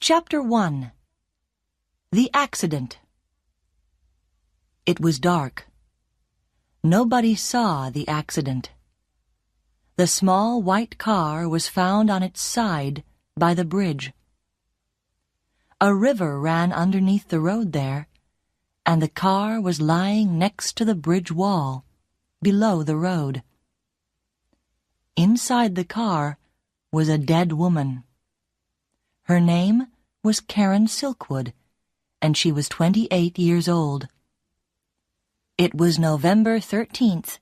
Chapter 1. The Accident. It was dark. Nobody saw the accident. The small white car was found on its side by the bridge. A river ran underneath the road there, and the car was lying next to the bridge wall, below the road. Inside the car was a dead woman. Her name was Karen Silkwood, and she was 28 years old. It was November 13th,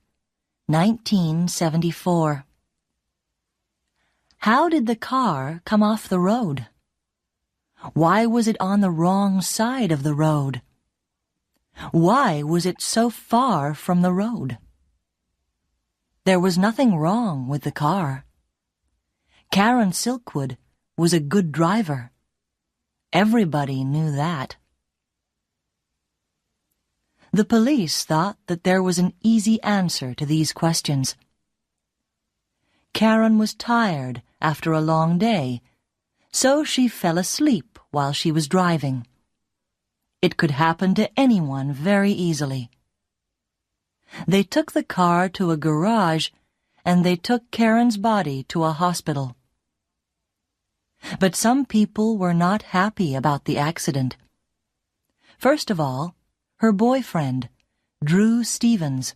1974. How did the car come off the road? Why was it on the wrong side of the road? Why was it so far from the road? There was nothing wrong with the car. Karen Silkwood was a good driver. Everybody knew that. The police thought that there was an easy answer to these questions. Karen was tired after a long day, so she fell asleep while she was driving. It could happen to anyone very easily. They took the car to a garage, and they took Karen's body to a hospital. But some people were not happy about the accident. First of all, her boyfriend, Drew Stevens.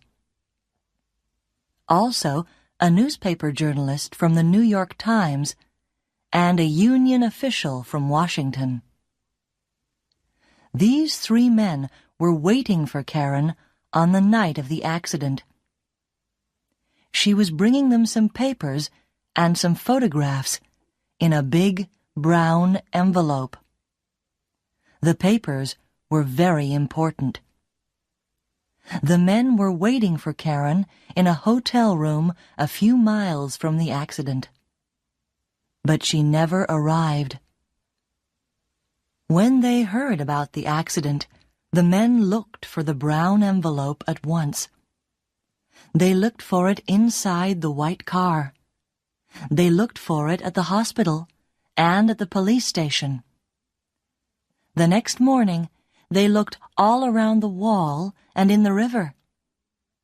Also, a newspaper journalist from the New York Times and a union official from Washington. These three men were waiting for Karen on the night of the accident. She was bringing them some papers and some photographs in a big brown envelope. The papers were very important. The men were waiting for Karen in a hotel room a few miles from the accident. But she never arrived. When they heard about the accident, the men looked for the brown envelope at once. They looked for it inside the white car. They looked for it at the hospital and at the police station. The next morning, they looked all around the wall and in the river,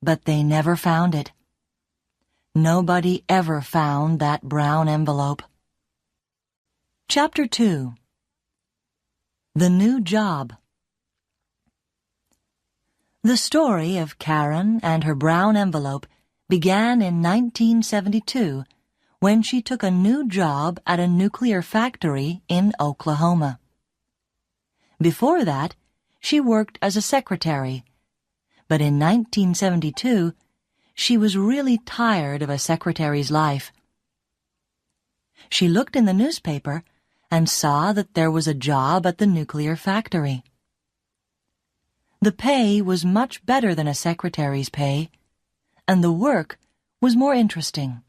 but they never found it. Nobody ever found that brown envelope. Chapter 2. The New Job. The story of Karen and her brown envelope began in 1972 when she took a new job at a nuclear factory in Oklahoma. Before that, she worked as a secretary, but in 1972, she was really tired of a secretary's life. She looked in the newspaper and saw that there was a job at the nuclear factory. The pay was much better than a secretary's pay, and the work was more interesting.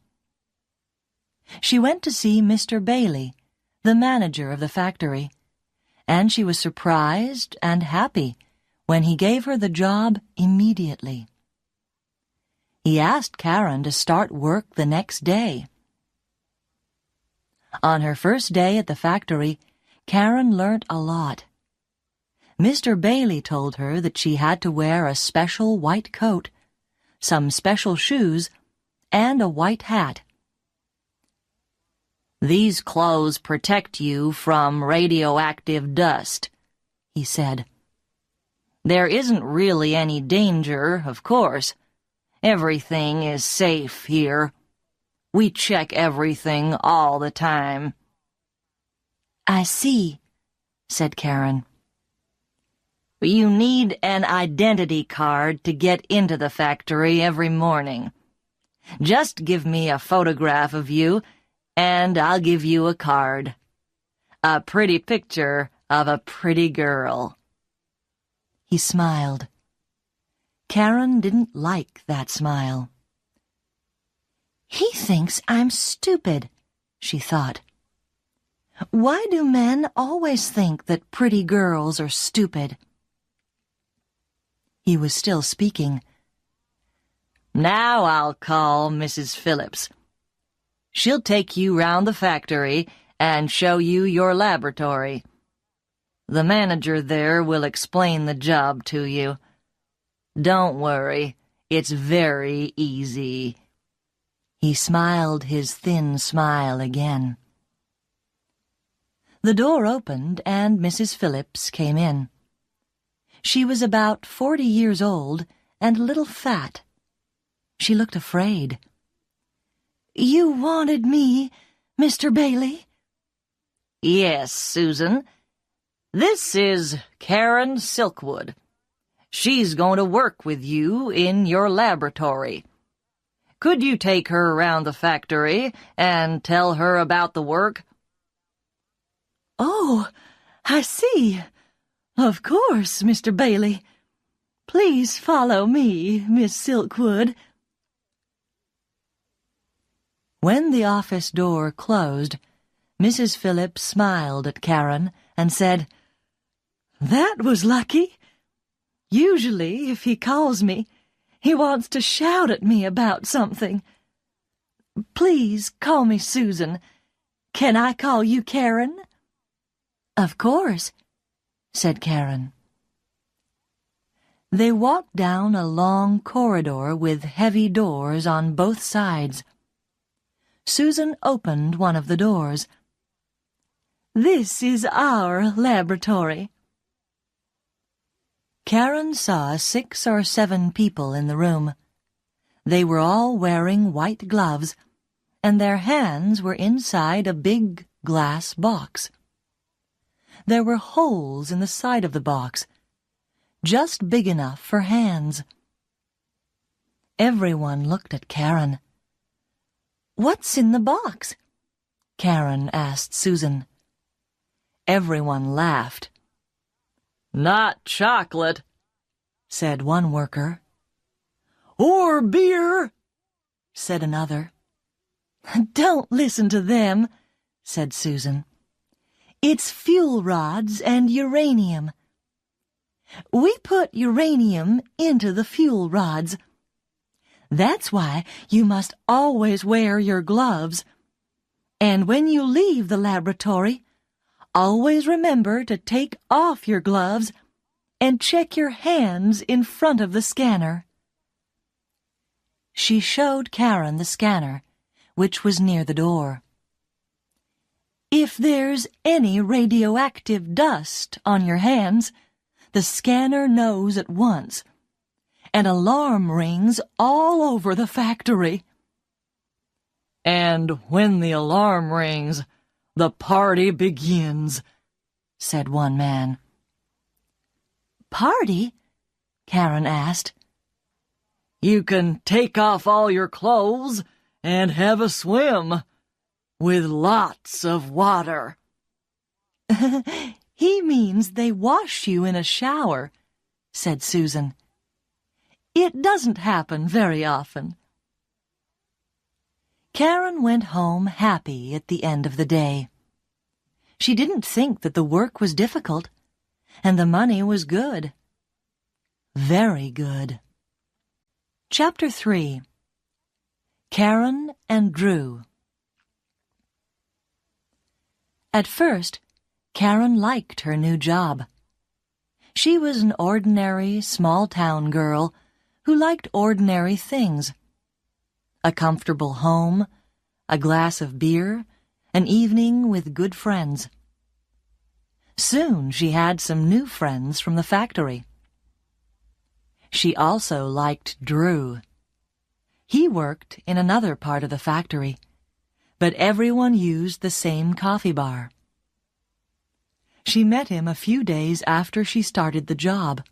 She went to see Mr. Bailey, the manager of the factory, and she was surprised and happy when he gave her the job immediately. He asked Karen to start work the next day. On her first day at the factory, Karen learnt a lot. Mr. Bailey told her that she had to wear a special white coat, some special shoes, and a white hat. "These clothes protect you from radioactive dust," he said. "There isn't really any danger, of course. Everything is safe here. We check everything all the time." "I see," said Karen. "You need an identity card to get into the factory every morning. Just give me a photograph of you, and I'll give you a card. A pretty picture of a pretty girl." He smiled. Karen didn't like that smile. "He thinks I'm stupid," she thought. "Why do men always think that pretty girls are stupid?" He was still speaking. "Now I'll call Mrs. Phillips. She'll take you round the factory and show you your laboratory. The manager there will explain the job to you. Don't worry, it's very easy." He smiled his thin smile again. The door opened and Mrs. Phillips came in. She was about 40 years old and a little fat. She looked afraid. "You wanted me, Mr. Bailey?" "Yes, Susan. This is Karen Silkwood. She's going to work with you in your laboratory. Could you take her around the factory and tell her about the work?" "Oh, I see. Of course, Mr. Bailey. Please follow me, Miss Silkwood." When the office door closed, Mrs. Phillips smiled at Karen and said, "That was lucky. Usually, if he calls me, he wants to shout at me about something. Please call me Susan. Can I call you Karen?" "Of course," said Karen. They walked down a long corridor with heavy doors on both sides. Susan opened one of the doors. "This is our laboratory." Karen saw 6 or 7 people in the room. They were all wearing white gloves, and their hands were inside a big glass box. There were holes in the side of the box, just big enough for hands. Everyone looked at Karen. "What's in the box?" Karen asked Susan. Everyone laughed. "Not chocolate," said one worker. "Or beer," said another. "Don't listen to them," said Susan. "It's fuel rods and uranium. We put uranium into the fuel rods. That's why you must always wear your gloves. And when you leave the laboratory, always remember to take off your gloves and check your hands in front of the scanner." She showed Karen the scanner, which was near the door. "If there's any radioactive dust on your hands, the scanner knows at once. An alarm rings all over the factory." "And when the alarm rings, the party begins," said one man. "Party?" Karen asked. "You can take off all your clothes and have a swim, with lots of water." "He means they wash you in a shower," said Susan. "It doesn't happen very often." Karen went home happy at the end of the day. She didn't think that the work was difficult, and the money was good. Very good. Chapter 3. Karen and Drew. At first, Karen liked her new job. She was an ordinary, small-town girl who liked ordinary things. A comfortable home, a glass of beer, an evening with good friends. Soon she had some new friends from the factory. She also liked Drew. He worked in another part of the factory, but everyone used the same coffee bar. She met him a few days after she started the job.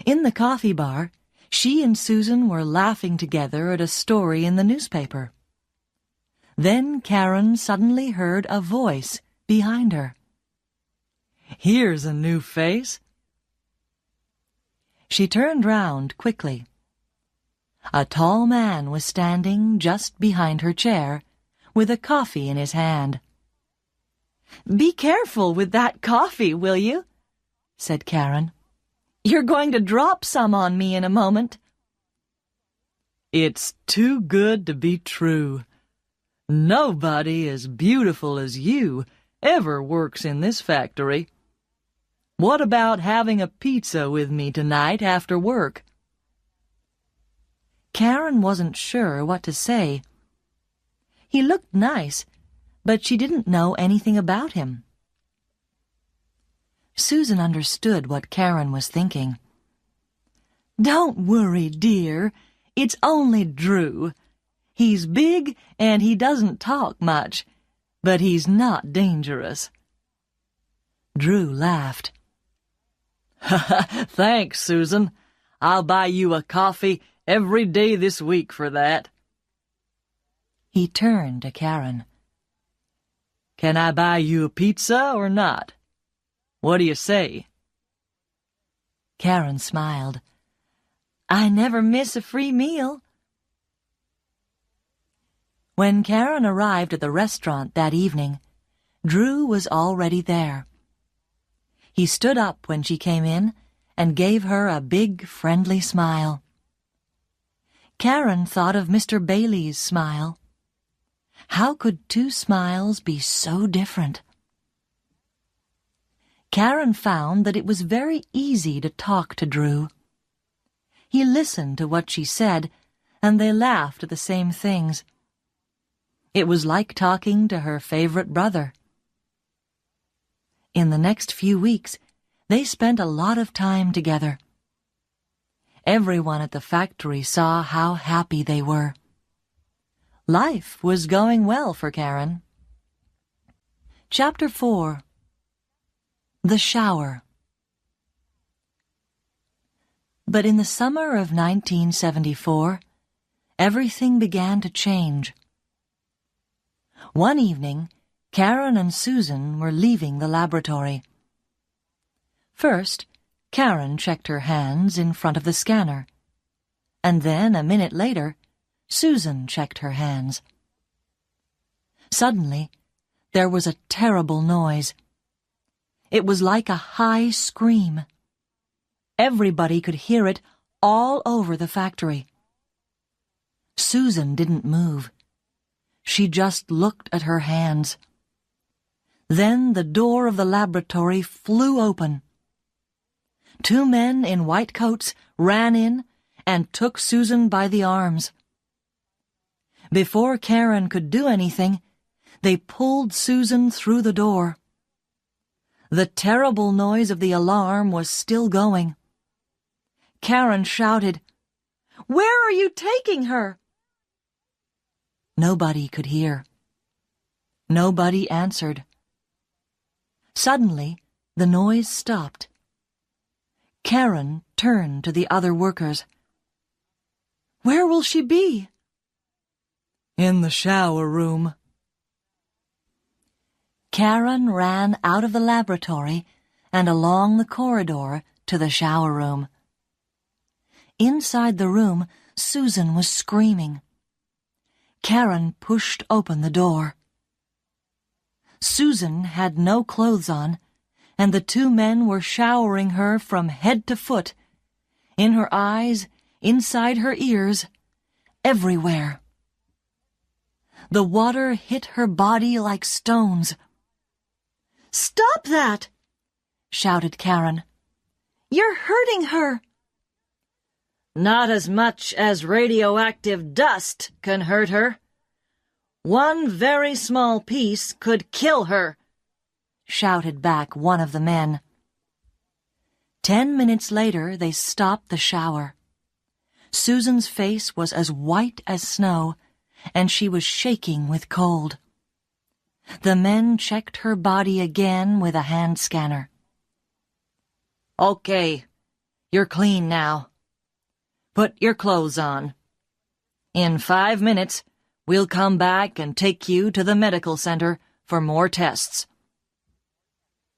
In the coffee bar, she and Susan were laughing together at a story in the newspaper. Then Karen suddenly heard a voice behind her. "Here's a new face." She turned round quickly. A tall man was standing just behind her chair, with a coffee in his hand. "Be careful with that coffee, will you?" said Karen. "You're going to drop some on me in a moment." "It's too good to be true. Nobody as beautiful as you ever works in this factory. What about having a pizza with me tonight after work?" Karen wasn't sure what to say. He looked nice, but she didn't know anything about him. Susan understood what Karen was thinking. "Don't worry, dear. It's only Drew. He's big and he doesn't talk much, but he's not dangerous." Drew laughed. "Thanks, Susan. I'll buy you a coffee every day this week for that." He turned to Karen. "Can I buy you a pizza or not? What do you say?" Karen smiled. "I never miss a free meal." When Karen arrived at the restaurant that evening, Drew was already there. He stood up when she came in and gave her a big, friendly smile. Karen thought of Mr. Bailey's smile. How could two smiles be so different? Karen found that it was very easy to talk to Drew. He listened to what she said, and they laughed at the same things. It was like talking to her favorite brother. In the next few weeks, they spent a lot of time together. Everyone at the factory saw how happy they were. Life was going well for Karen. Chapter 4. The Shower. But in the summer of 1974, everything began to change. One evening, Karen and Susan were leaving the laboratory. First, Karen checked her hands in front of the scanner, and then, a minute later, Susan checked her hands. Suddenly, there was a terrible noise. It was like a high scream. Everybody could hear it all over the factory. Susan didn't move. She just looked at her hands. Then the door of the laboratory flew open. Two men in white coats ran in and took Susan by the arms. Before Karen could do anything, they pulled Susan through the door. The terrible noise of the alarm was still going. Karen shouted, "Where are you taking her?" Nobody could hear. Nobody answered. Suddenly, the noise stopped. Karen turned to the other workers. "Where will she be?" "In the shower room." Karen ran out of the laboratory and along the corridor to the shower room. Inside the room, Susan was screaming. Karen pushed open the door. Susan had no clothes on, and the two men were showering her from head to foot, in her eyes, inside her ears, everywhere. The water hit her body like stones. "Stop that!" shouted Karen. "You're hurting her." "Not as much as radioactive dust can hurt her. One very small piece could kill her," shouted back one of the men. 10 minutes later, they stopped the shower. Susan's face was as white as snow, and she was shaking with cold. The men checked her body again with a hand scanner. "Okay, you're clean now. Put your clothes on. In 5 minutes, we'll come back and take you to the medical center for more tests."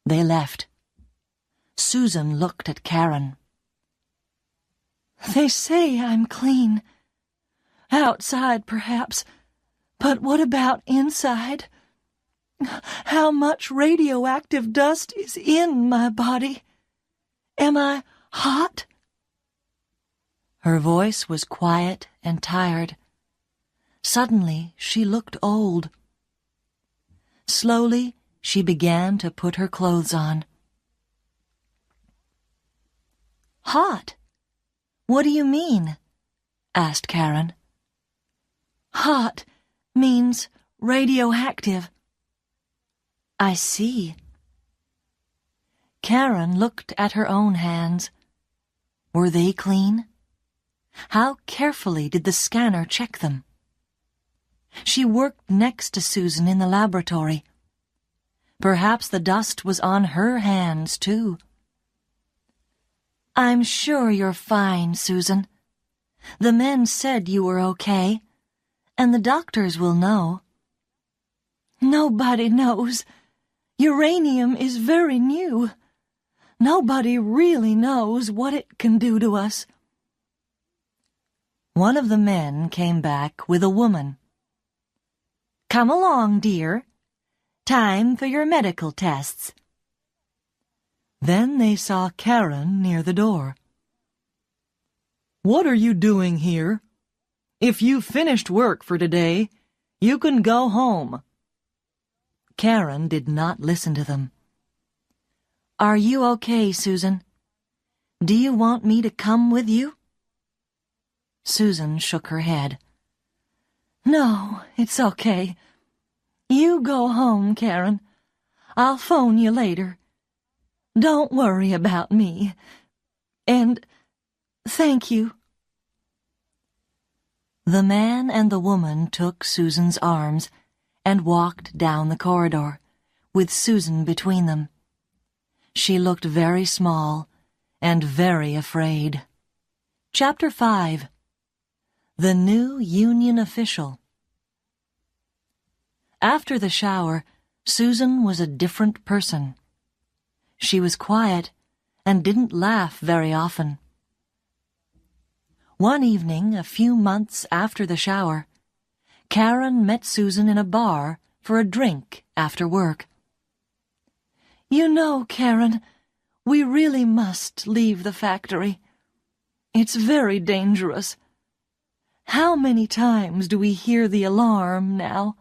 They left. Susan looked at Karen. "They say I'm clean. Outside, perhaps. But what about inside? How much radioactive dust is in my body? Am I hot?" Her voice was quiet and tired. Suddenly, she looked old. Slowly, she began to put her clothes on. Hot? What do you mean? Asked Karen. Hot means radioactive. I see. Karen looked at her own hands. Were they clean? How carefully did the scanner check them? She worked next to Susan in the laboratory. Perhaps the dust was on her hands, too. I'm sure you're fine, Susan. The men said you were okay, and the doctors will know. Nobody knows. Uranium is very new. Nobody really knows what it can do to us. One of the men came back with a woman. Come along, dear. Time for your medical tests. Then they saw Karen near the door. What are you doing here? If you've finished work for today, you can go home. Karen did not listen to them. Are you okay, Susan? Do you want me to come with you? Susan shook her head. No, it's okay. You go home, Karen. I'll phone you later. Don't worry about me. And thank you. The man and the woman took Susan's arms and walked down the corridor, with Susan between them. She looked very small and very afraid. Chapter 5. The New Union Official. After the shower, Susan was a different person. She was quiet and didn't laugh very often. One evening, a few months after the shower, Karen met Susan in a bar for a drink after work. You know, Karen, we really must leave the factory. It's very dangerous. How many times do we hear the alarm now?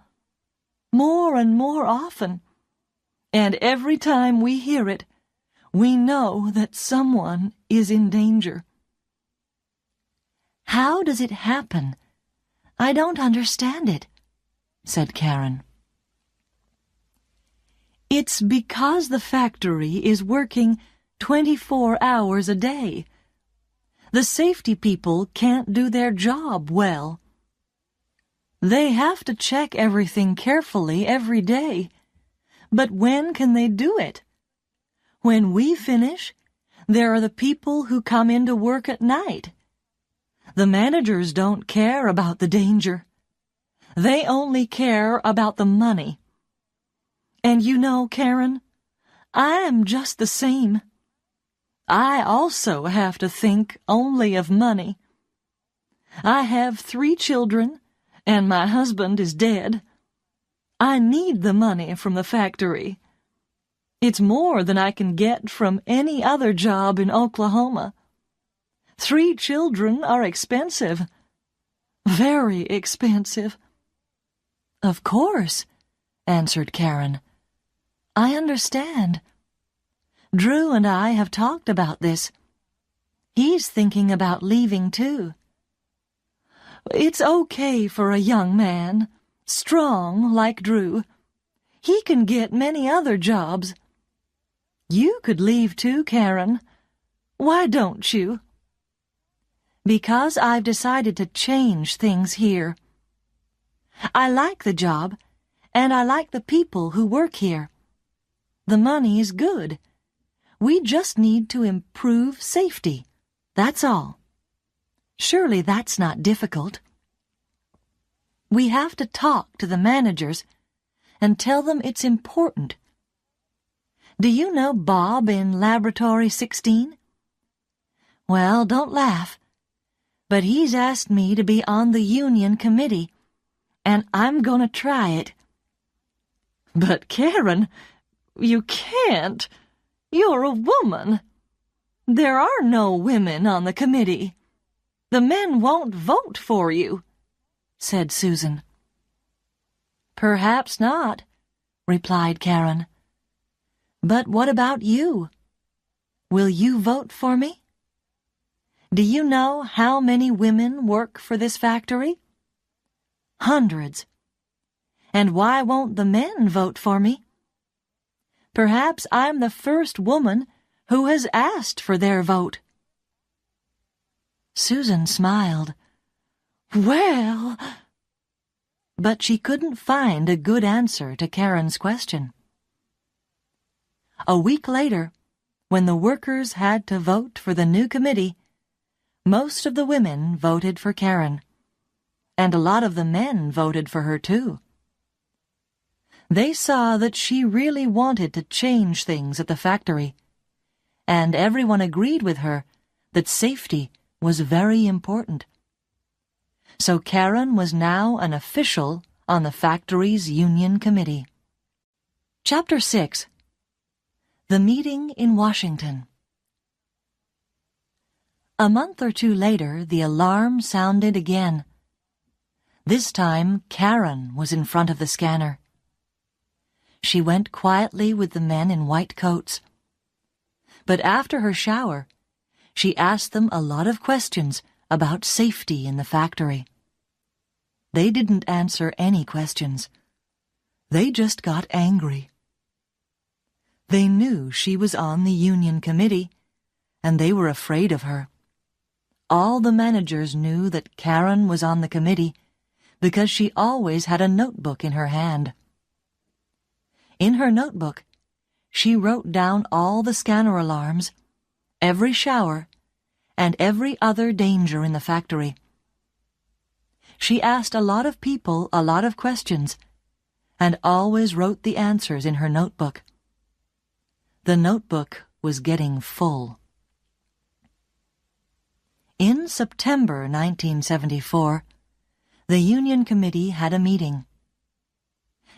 More and more often. And every time we hear it, we know that someone is in danger. How does it happen? I don't understand it, said Karen. It's because the factory is working 24 hours a day. The safety people can't do their job well. They have to check everything carefully every day. But when can they do it? When we finish, there are the people who come into work at night. The managers don't care about the danger. They only care about the money. And you know, Karen, I am just the same. I also have to think only of money. I have 3 children, and my husband is dead. I need the money from the factory. It's more than I can get from any other job in Oklahoma. 3 children are expensive. Very expensive. Of course, answered Karen. I understand. Drew and I have talked about this. He's thinking about leaving too. It's okay for a young man, strong like Drew. He can get many other jobs. You could leave too, Karen. Why don't you? Because I've decided to change things here. I like the job, and I like the people who work here. The money is good. We just need to improve safety. That's all. Surely that's not difficult. We have to talk to the managers and tell them it's important. Do you know Bob in Laboratory 16? Well, don't laugh. But he's asked me to be on the union committee, and I'm going to try it. But, Karen, you can't. You're a woman. There are no women on the committee. The men won't vote for you. said Susan. "Perhaps not," replied Karen. "But what about you? Will you vote for me? Do you know how many women work for this factory? Hundreds. And why won't the men vote for me? Perhaps I'm the first woman who has asked for their vote." Susan smiled. "Well—" But she couldn't find a good answer to Karen's question. A week later, when the workers had to vote for the new committee, most of the women voted for Karen, and a lot of the men voted for her too. They saw that she really wanted to change things at the factory, and everyone agreed with her that safety was very important. So Karen was now an official on the factory's union committee. Chapter 6. The Meeting in Washington. A month or two later, the alarm sounded again. This time, Karen was in front of the scanner. She went quietly with the men in white coats. But after her shower, she asked them a lot of questions about safety in the factory. They didn't answer any questions. They just got angry. They knew she was on the union committee, and they were afraid of her. All the managers knew that Karen was on the committee because she always had a notebook in her hand. In her notebook, she wrote down all the scanner alarms, every shower, and every other danger in the factory. She asked a lot of people a lot of questions, and always wrote the answers in her notebook. The notebook was getting full. In September 1974, the Union Committee had a meeting.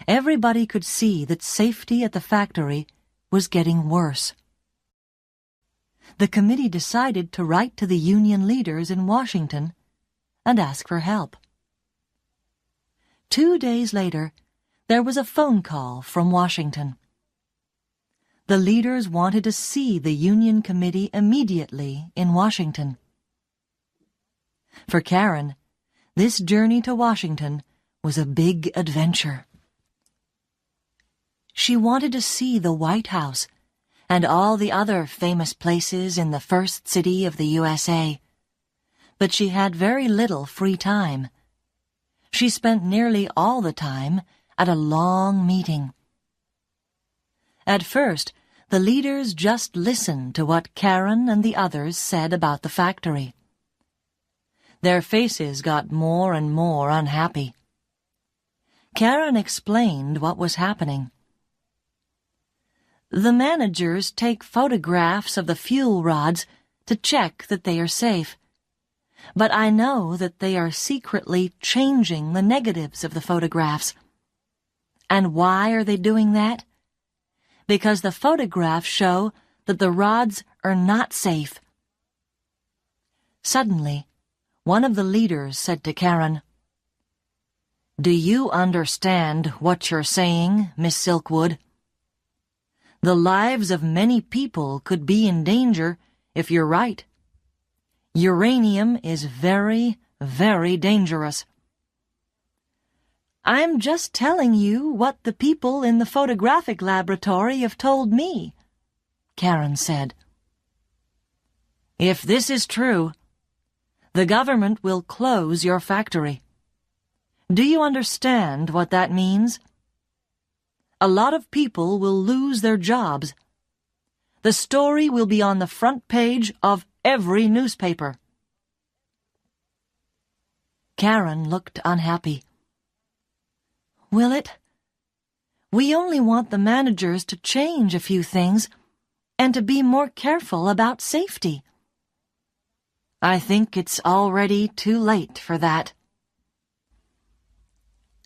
Everybody could see that safety at the factory was getting worse. The committee decided to write to the union leaders in Washington and ask for help. 2 days later, there was a phone call from Washington. The leaders wanted to see the Union Committee immediately in Washington. For Karen, this journey to Washington was a big adventure. She wanted to see the White House and all the other famous places in the first city of the USA, but she had very little free time. She spent nearly all the time at a long meeting. At first, the leaders just listened to what Karen and the others said about the factory. Their faces got more and more unhappy. Karen explained what was happening. "The managers take photographs of the fuel rods to check that they are safe. But I know that they are secretly changing the negatives of the photographs. And why are they doing that? Because the photographs show that the rods are not safe." Suddenly, one of the leaders said to Karen, "Do you understand what you're saying, Miss Silkwood? The lives of many people could be in danger if you're right. Uranium is very, very dangerous." "I'm just telling you what the people in the photographic laboratory have told me," Karen said. "If this is true, the government will close your factory. Do you understand what that means? A lot of people will lose their jobs. The story will be on the front page of every newspaper." Karen looked unhappy. "Will it? We only want the managers to change a few things and to be more careful about safety." "I think it's already too late for that."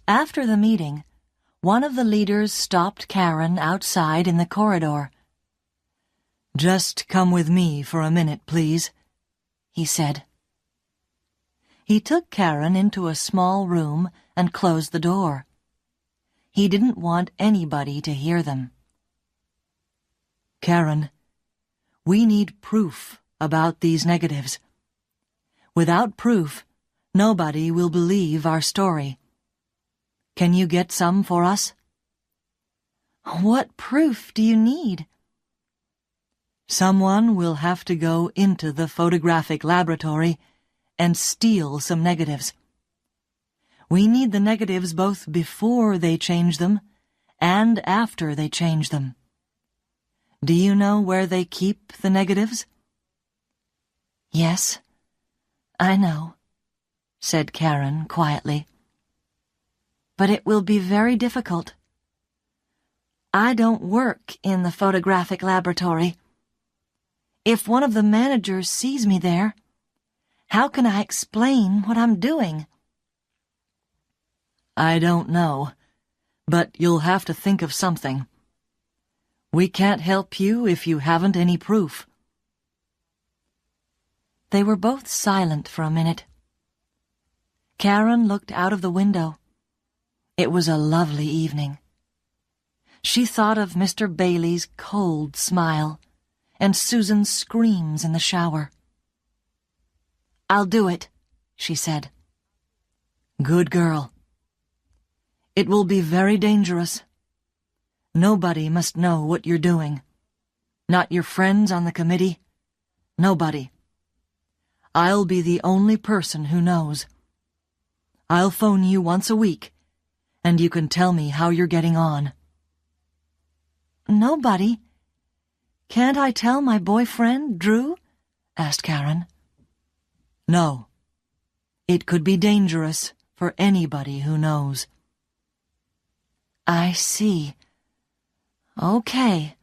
After the meeting, one of the leaders stopped Karen outside in the corridor. "Just come with me for a minute, please," he said. He took Karen into a small room and closed the door. He didn't want anybody to hear them. "Karen, we need proof about these negatives. Without proof, nobody will believe our story. Can you get some for us?" "What proof do you need?" "Someone will have to go into the photographic laboratory and steal some negatives. We need the negatives both before they change them and after they change them. Do you know where they keep the negatives?" "Yes, I know," said Karen quietly. "But it will be very difficult. I don't work in the photographic laboratory. If one of the managers sees me there, how can I explain what I'm doing?" "I don't know, but you'll have to think of something. We can't help you if you haven't any proof." They were both silent for a minute. Karen looked out of the window. It was a lovely evening. She thought of Mr. Bailey's cold smile and Susan's screams in the shower. "I'll do it," she said. "Good girl. It will be very dangerous. Nobody must know what you're doing. Not your friends on the committee. Nobody. I'll be the only person who knows. I'll phone you once a week, and you can tell me how you're getting on." "Nobody? Can't I tell my boyfriend, Drew?" asked Karen. "No. It could be dangerous for anybody who knows." "I see. Okay.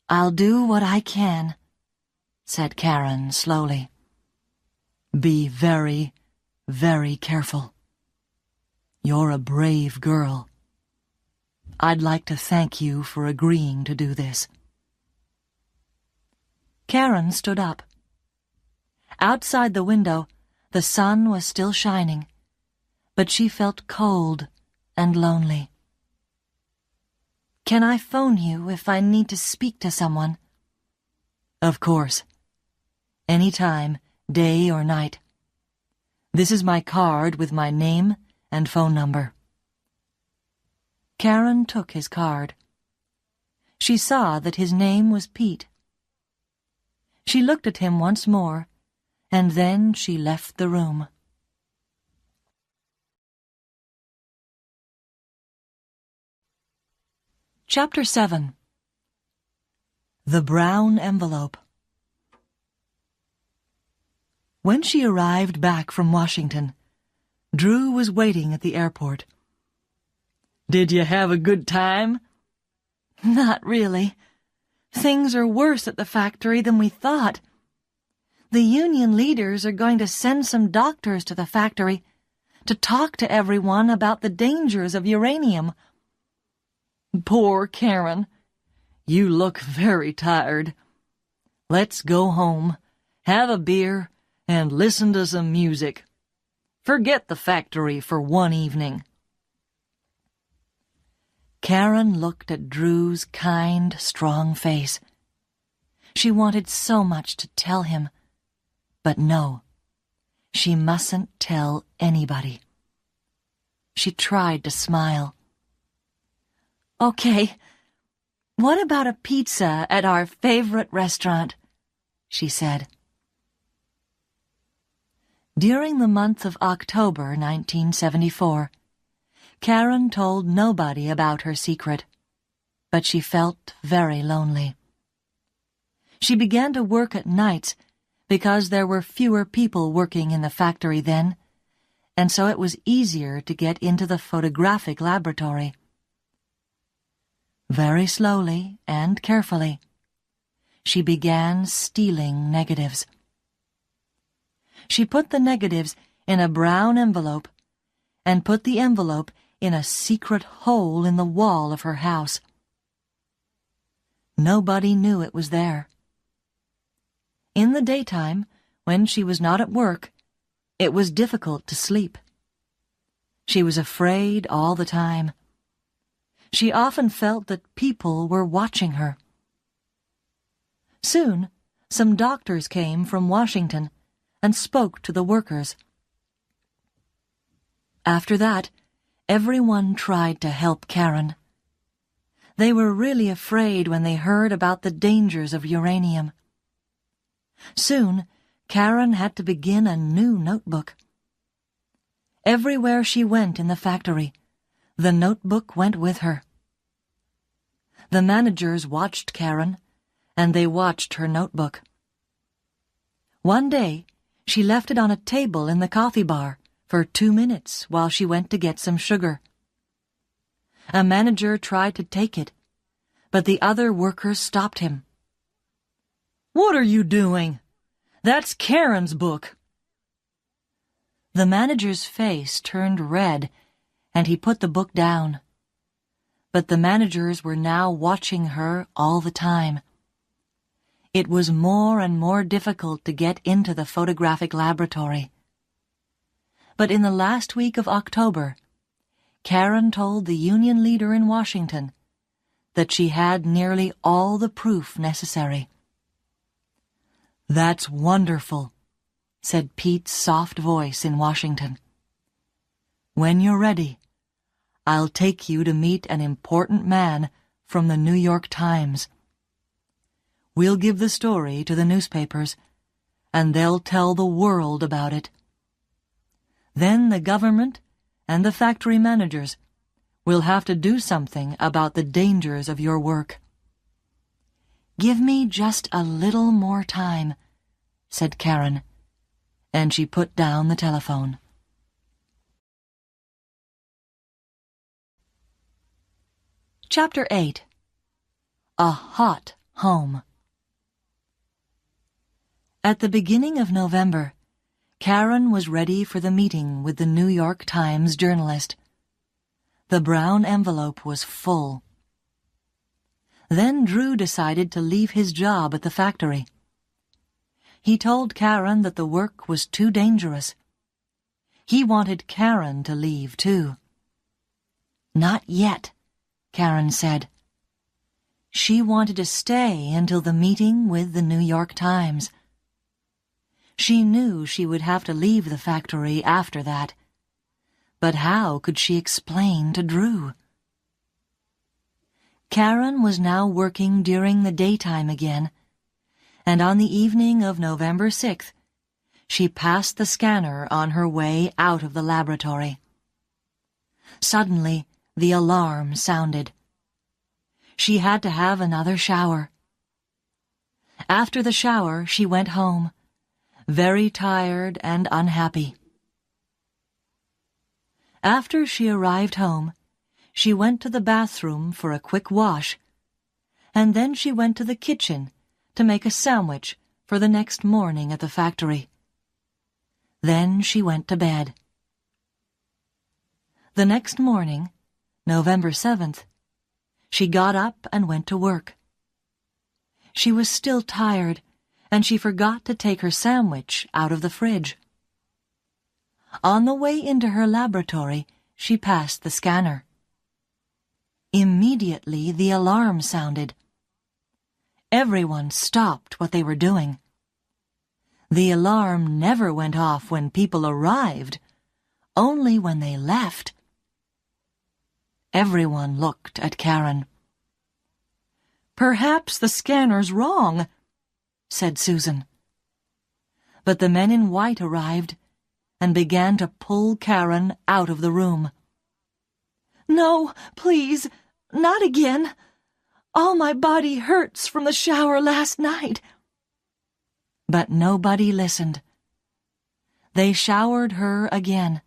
I'll do what I can," said Karen slowly. "Be very, very careful. You're a brave girl. I'd like to thank you for agreeing to do this." Karen stood up. Outside the window, the sun was still shining, but she felt cold and lonely. "Can I phone you if I need to speak to someone?" "Of course. Any time, day or night. This is my card with my name and phone number." Karen took his card. She saw that his name was Pete. She looked at him once more, and then she left the room. Chapter 7. The Brown Envelope. When she arrived back from Washington, Drew was waiting at the airport. "Did you have a good time?" "Not really. Things are worse at the factory than we thought. The union leaders are going to send some doctors to the factory to talk to everyone about the dangers of uranium." "Poor Karen. You look very tired. Let's go home, have a beer, and listen to some music. Forget the factory for one evening." Karen looked at Drew's kind, strong face. She wanted so much to tell him, but no, she mustn't tell anybody. She tried to smile. "Okay, what about a pizza at our favorite restaurant?" she said. During the month of October 1974, Karen told nobody about her secret, but she felt very lonely. She began to work at nights because there were fewer people working in the factory then, and so it was easier to get into the photographic laboratory. Very slowly and carefully, she began stealing negatives. She put the negatives in a brown envelope and put the envelope in a secret hole in the wall of her house. Nobody knew it was there. In the daytime, when she was not at work, It was difficult to sleep. She was afraid all the time. She often felt that people were watching her. Soon, some doctors came from Washington and spoke to the workers. After that, everyone tried to help Karen. They were really afraid when they heard about the dangers of uranium. Soon, Karen had to begin a new notebook. Everywhere she went in the factory, the notebook went with her. The managers watched Karen, and they watched her notebook. One day, she left it on a table in the coffee bar for 2 minutes while she went to get some sugar. A manager tried to take it, but the other workers stopped him. "What are you doing? That's Karen's book." The manager's face turned red, and he put the book down. But the managers were now watching her all the time. It was more and more difficult to get into the photographic laboratory. But in the last week of October, Karen told the union leader in Washington that she had nearly all the proof necessary. "That's wonderful," said Pete's soft voice in Washington. "When you're ready, I'll take you to meet an important man from the New York Times. We'll give the story to the newspapers, and they'll tell the world about it. Then the government and the factory managers will have to do something about the dangers of your work." "Give me just a little more time," said Karen, and she put down the telephone. Chapter 8. A Hot Home. At the beginning of November, Karen was ready for the meeting with the New York Times journalist. The brown envelope was full. Then Drew decided to leave his job at the factory. He told Karen that the work was too dangerous. He wanted Karen to leave, too. "Not yet," Karen said. She wanted to stay until the meeting with the New York Times. She knew she would have to leave the factory after that. But how could she explain to Drew? Karen was now working during the daytime again, and on the evening of November 6th, she passed the scanner on her way out of the laboratory. Suddenly, the alarm sounded. She had to have another shower. After the shower, she went home, very tired and unhappy. After she arrived home, she went to the bathroom for a quick wash, and then she went to the kitchen to make a sandwich for the next morning at the factory. Then she went to bed. The next morning, November 7th, she got up and went to work. She was still tired, and she forgot to take her sandwich out of the fridge. On the way into her laboratory, she passed the scanner. Immediately, the alarm sounded. Everyone stopped what they were doing. The alarm never went off when people arrived, only when they left. Everyone looked at Karen. "Perhaps the scanner's wrong," said Susan. But the men in white arrived and began to pull Karen out of the room. "No, please, not again. All my body hurts from the shower last night." But nobody listened. They showered her again.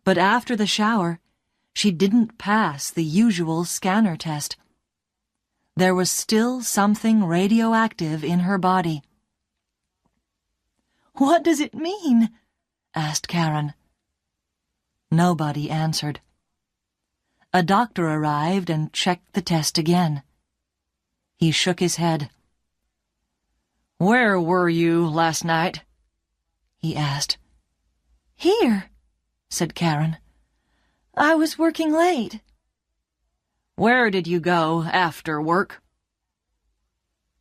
But after the shower, she didn't pass the usual scanner test. There was still something radioactive in her body. "What does it mean?" asked Karen. Nobody answered. A doctor arrived and checked the test again. He shook his head. "Where were you last night?" he asked. "Here," said Karen. "I was working late." "Where did you go after work?"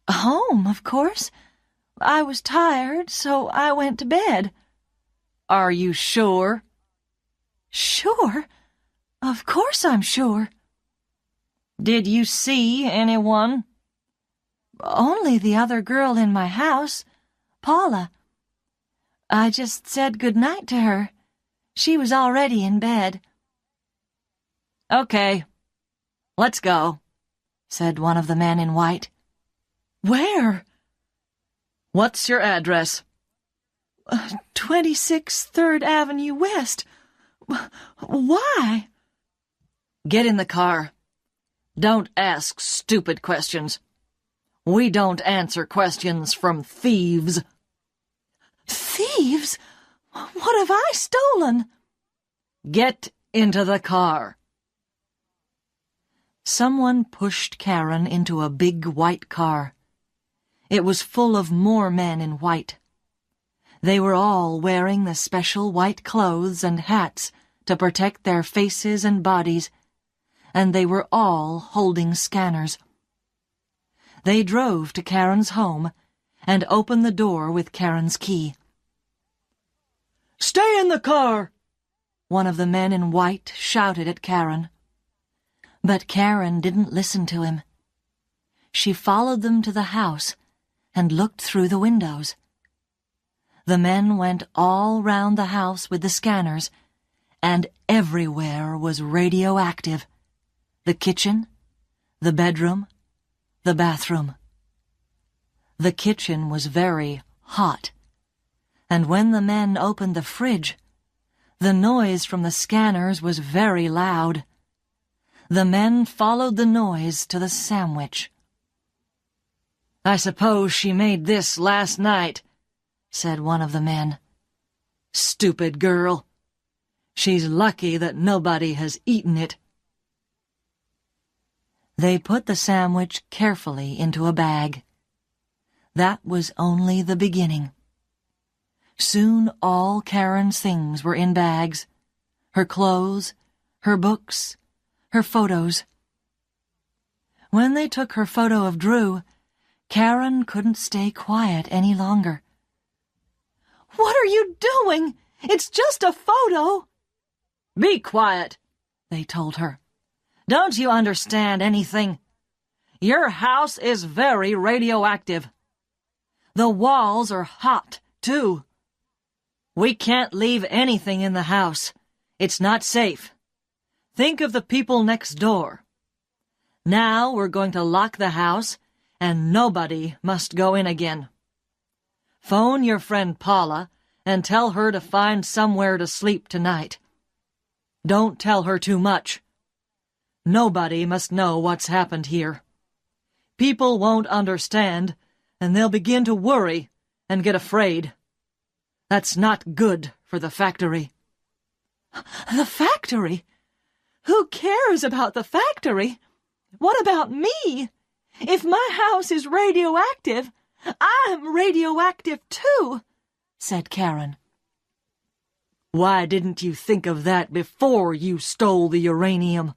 "Home, of course. I was tired, so I went to bed." "Are you sure?" "Sure? Of course I'm sure." "Did you see anyone?" "Only the other girl in my house, Paula. I just said good night to her. She was already in bed." "Okay, let's go," said one of the men in white. "Where?" "What's your address?" 26 3rd Avenue West. Why?" "Get in the car. Don't ask stupid questions. We don't answer questions from thieves." "Thieves? What have I stolen?" "Get into the car." Someone pushed Karen into a big white car. It was full of more men in white. They were all wearing the special white clothes and hats to protect their faces and bodies, and they were all holding scanners. They drove to Karen's home and opened the door with Karen's key. "Stay in the car!" one of the men in white shouted at Karen. But Karen didn't listen to him. She followed them to the house and looked through the windows. The men went all round the house with the scanners, and everywhere was radioactive. The kitchen, the bedroom, the bathroom. The kitchen was very hot, and when the men opened the fridge, the noise from the scanners was very loud. The men followed the noise to the sandwich. "I suppose she made this last night," said one of the men. "Stupid girl. She's lucky that nobody has eaten it." They put the sandwich carefully into a bag. That was only the beginning. Soon all Karen's things were in bags. Her clothes, her books, her photos. When they took her photo of Drew, Karen couldn't stay quiet any longer. "What are you doing? It's just a photo!" "Be quiet," they told her. "Don't you understand anything? Your house is very radioactive. The walls are hot, too. We can't leave anything in the house. It's not safe. Think of the people next door. Now we're going to lock the house, and nobody must go in again. Phone your friend Paula and tell her to find somewhere to sleep tonight. Don't tell her too much. Nobody must know what's happened here. People won't understand, and they'll begin to worry and get afraid. That's not good for the factory." "The factory? Who cares about the factory? What about me? If my house is radioactive, I'm radioactive too," said Karen. "Why didn't you think of that before you stole the uranium?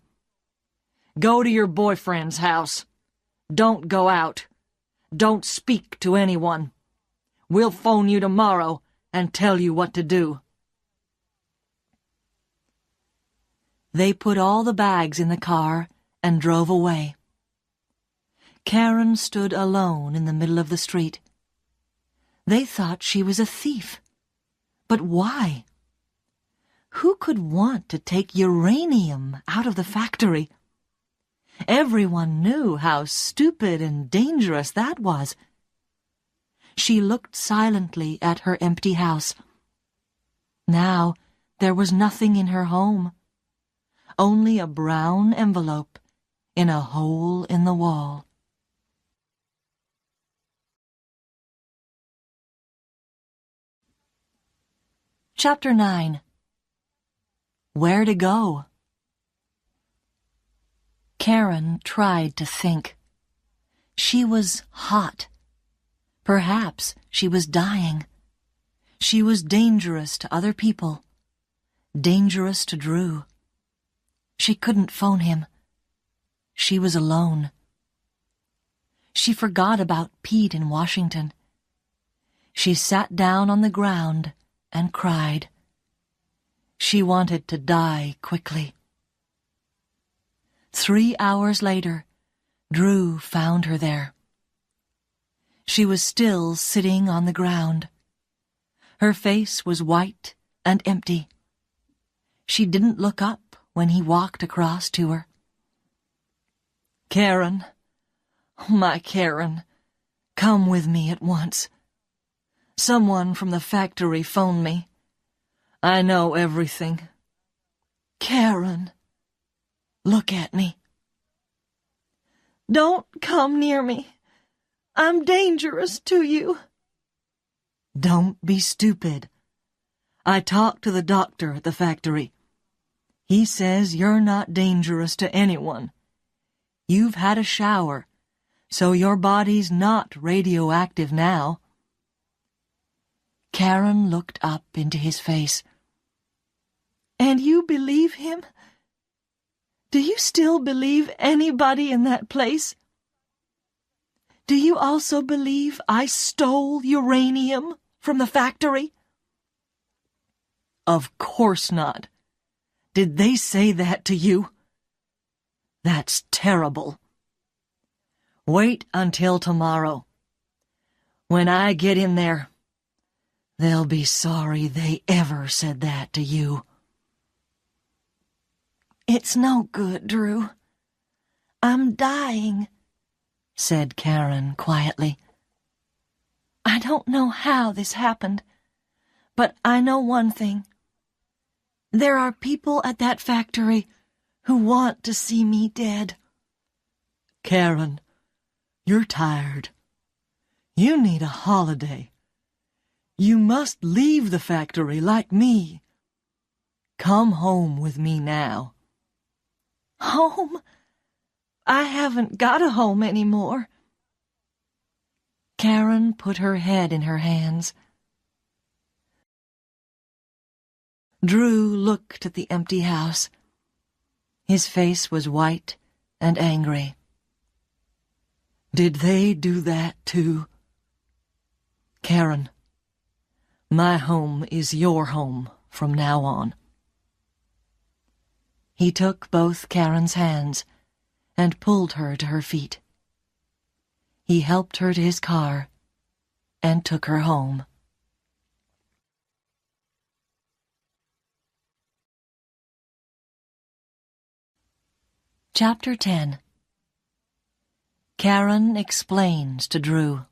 Go to your boyfriend's house. Don't go out. Don't speak to anyone. We'll phone you tomorrow and tell you what to do." They put all the bags in the car and drove away. Karen stood alone in the middle of the street. They thought she was a thief. But why? Who could want to take uranium out of the factory? Everyone knew how stupid and dangerous that was. She looked silently at her empty house. Now there was nothing in her home. Only a brown envelope in a hole in the wall. Chapter 9. Where to go? Karen tried to think. She was hot. Perhaps she was dying. She was dangerous to other people, dangerous to Drew. She couldn't phone him. She was alone. She forgot about Pete in Washington. She sat down on the ground and cried. She wanted to die quickly. 3 hours later, Drew found her there. She was still sitting on the ground. Her face was white and empty. She didn't look up when he walked across to her. "Karen, my Karen, come with me at once. Someone from the factory phoned me. I know everything. Karen, look at me." "Don't come near me. I'm dangerous to you." "Don't be stupid. I talked to the doctor at the factory. He says you're not dangerous to anyone. You've had a shower, so your body's not radioactive now." Karen looked up into his face. "And you believe him? Do you still believe anybody in that place? Do you also believe I stole uranium from the factory?" "Of course not. Did they say that to you? That's terrible. Wait until tomorrow. When I get in there, they'll be sorry they ever said that to you." "It's no good, Drew. I'm dying," said Karen quietly. "I don't know how this happened, but I know one thing. There are people at that factory who want to see me dead." "Karen, you're tired. You need a holiday. You must leave the factory like me. Come home with me now." "Home? I haven't got a home anymore." Karen put her head in her hands. Drew looked at the empty house. His face was white and angry. "Did they do that too? Karen, my home is your home from now on." He took both Karen's hands and pulled her to her feet. He helped her to his car and took her home. Chapter 10. Karen explains to Drew.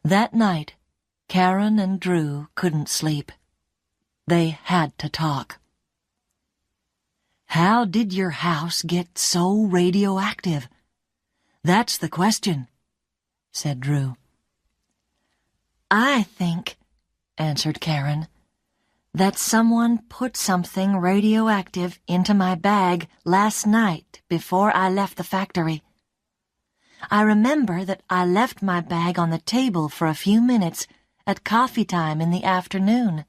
That night, Karen and Drew couldn't sleep. They had to talk. "How did your house get so radioactive? That's the question," said Drew. "I think," answered Karen, "that someone put something radioactive into my bag last night before I left the factory. I remember that I left my bag on the table for a few minutes at coffee time in the afternoon."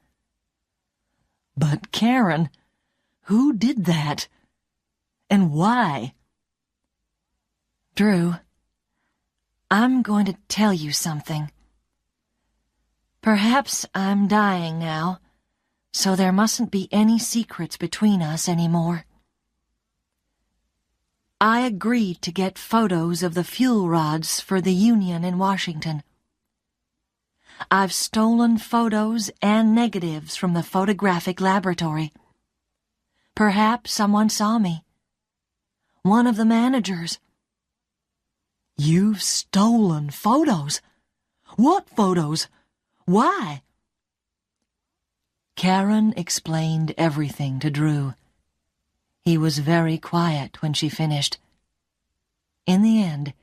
"But Karen, who did that? And why?" "Drew, I'm going to tell you something. Perhaps I'm dying now, so there mustn't be any secrets between us anymore. I agreed to get photos of the fuel rods for the union in Washington. I've stolen photos and negatives from the photographic laboratory. Perhaps someone saw me. One of the managers." "You've stolen photos? What photos? Why?" Karen explained everything to Drew. He was very quiet when she finished. In the end,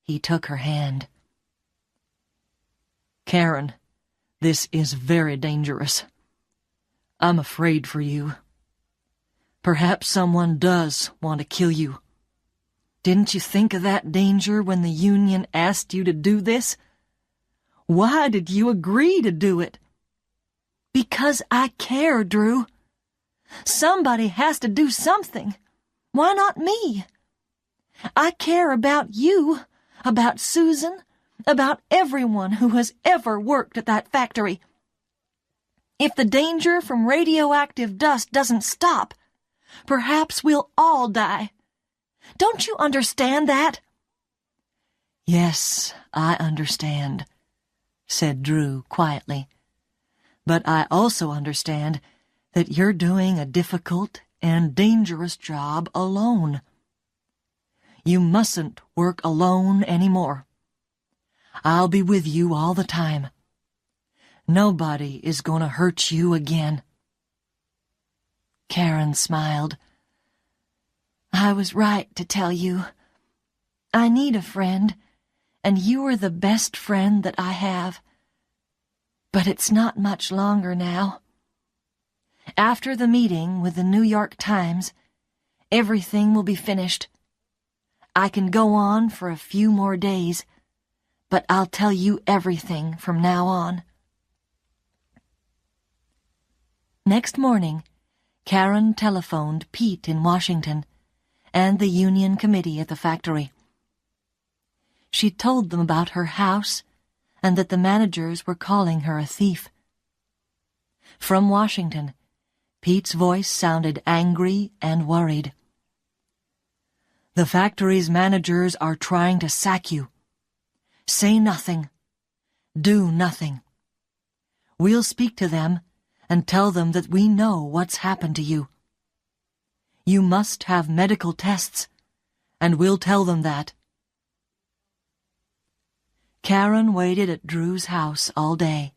he took her hand. "Karen, this is very dangerous. I'm afraid for you. Perhaps someone does want to kill you. Didn't you think of that danger when the union asked you to do this? Why did you agree to do it?" Because I care, Drew. Somebody has to do something. Why not me? I care about you, about Susan, about everyone who has ever worked at that factory. If the danger from radioactive dust doesn't stop, perhaps we'll all die. Don't you understand that? Yes, I understand, said Drew quietly. But I also understand that you're doing a difficult and dangerous job alone. You mustn't work alone anymore. I'll be with you all the time. Nobody is going to hurt you again. Karen smiled. I was right to tell you. I need a friend, and you are the best friend that I have. But it's not much longer now. After the meeting with the New York Times, everything will be finished. I can go on for a few more days, but I'll tell you everything from now on. Next morning, Karen telephoned Pete in Washington and the union committee at the factory. She told them about her house and that the managers were calling her a thief. From Washington, Pete's voice sounded angry and worried. The factory's managers are trying to sack you. Say nothing. Do nothing. We'll speak to them and tell them that we know what's happened to you. You must have medical tests, and we'll tell them that. Karen waited at Drew's house all day.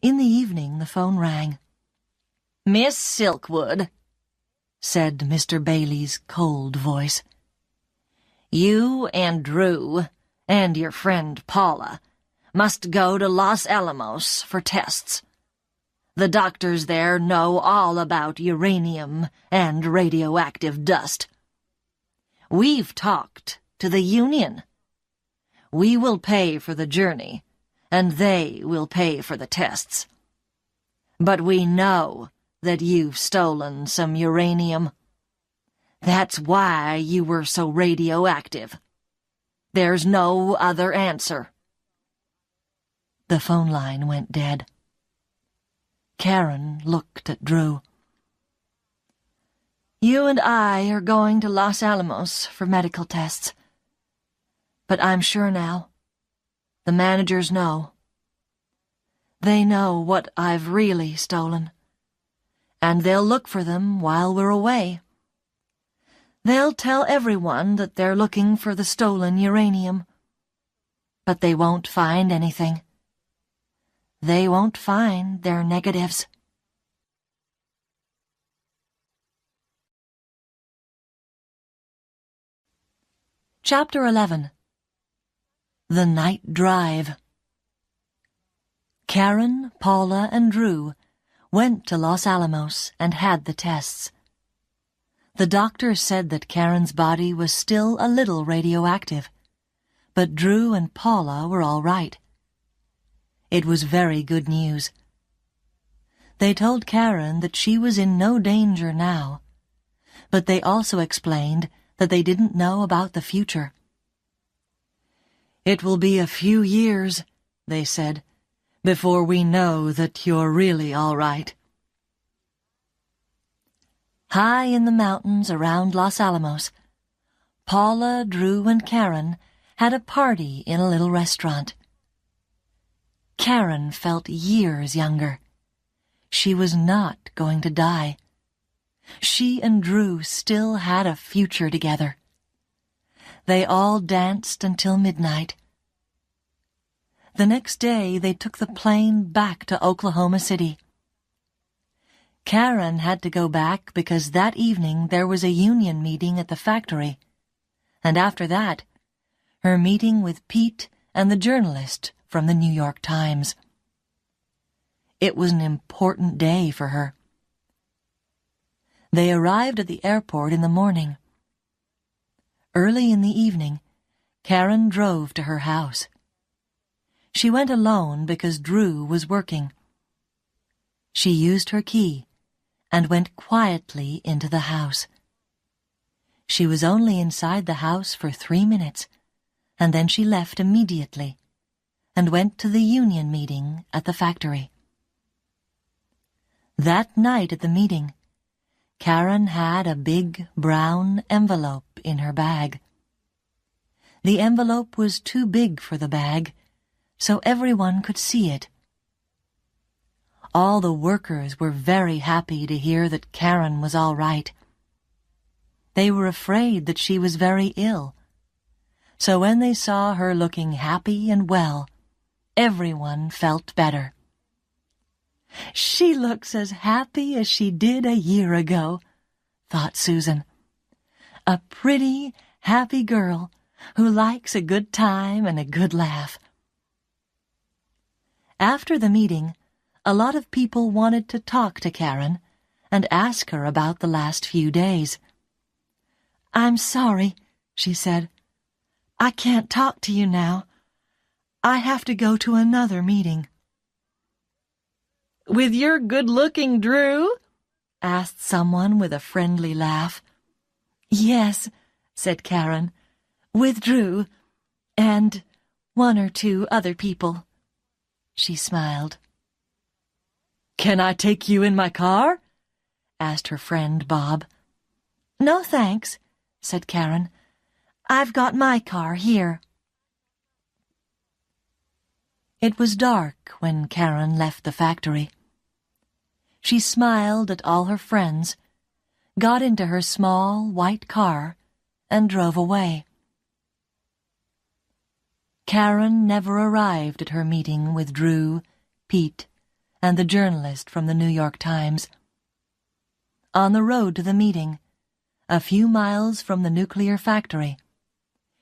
In the evening, the phone rang. Miss Silkwood, said Mr. Bailey's cold voice. You and Drew and your friend Paula must go to Los Alamos for tests. The doctors there know all about uranium and radioactive dust. We've talked to the union. We will pay for the journey, and they will pay for the tests. But we know that you've stolen some uranium. That's why you were so radioactive. There's no other answer. The phone line went dead. Karen looked at Drew. You and I are going to Los Alamos for medical tests. But I'm sure now. The managers know. They know what I've really stolen. And they'll look for them while we're away. They'll tell everyone that they're looking for the stolen uranium. But they won't find anything. They won't find their negatives. Chapter 11. The Night Drive. Karen, Paula, and Drew went to Los Alamos and had the tests. The doctor said that Karen's body was still a little radioactive, but Drew and Paula were all right. It was very good news. They told Karen that she was in no danger now, but they also explained that they didn't know about the future. It will be a few years, they said, before we know that you're really all right. High in the mountains around Los Alamos, Paula, Drew, and Karen had a party in a little restaurant. Karen felt years younger. She was not going to die. She and Drew still had a future together. They all danced until midnight. The next day they took the plane back to Oklahoma City. Karen had to go back because that evening there was a union meeting at the factory, and after that, her meeting with Pete and the journalist from the New York Times. It was an important day for her. They arrived at the airport in the morning. Early in the evening, Karen drove to her house. She went alone because Drew was working. She used her key and went quietly into the house. She was only inside the house for 3 minutes, and then she left immediately and went to the union meeting at the factory. That night at the meeting, Karen had a big brown envelope in her bag. The envelope was too big for the bag, so everyone could see it. All the workers were very happy to hear that Karen was all right. They were afraid that she was very ill, so when they saw her looking happy and well, everyone felt better. "She looks as happy as she did a year ago," thought Susan. "A pretty, happy girl who likes a good time and a good laugh." After the meeting, a lot of people wanted to talk to Karen and ask her about the last few days. "I'm sorry," she said. "I can't talk to you now. I have to go to another meeting." "With your good-looking Drew?" asked someone with a friendly laugh. "Yes," said Karen, "with Drew and 1 or 2 other people." She smiled. "Can I take you in my car?" asked her friend Bob. "No, thanks," said Karen. "I've got my car here." It was dark when Karen left the factory. She smiled at all her friends, got into her small white car, and drove away. Karen never arrived at her meeting with Drew, Pete, and the journalist from the New York Times. On the road to the meeting, a few miles from the nuclear factory,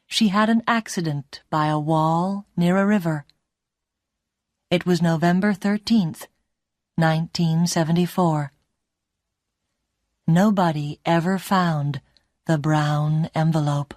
she had an accident by a wall near a river. It was November 13th, 1974. Nobody ever found the brown envelope.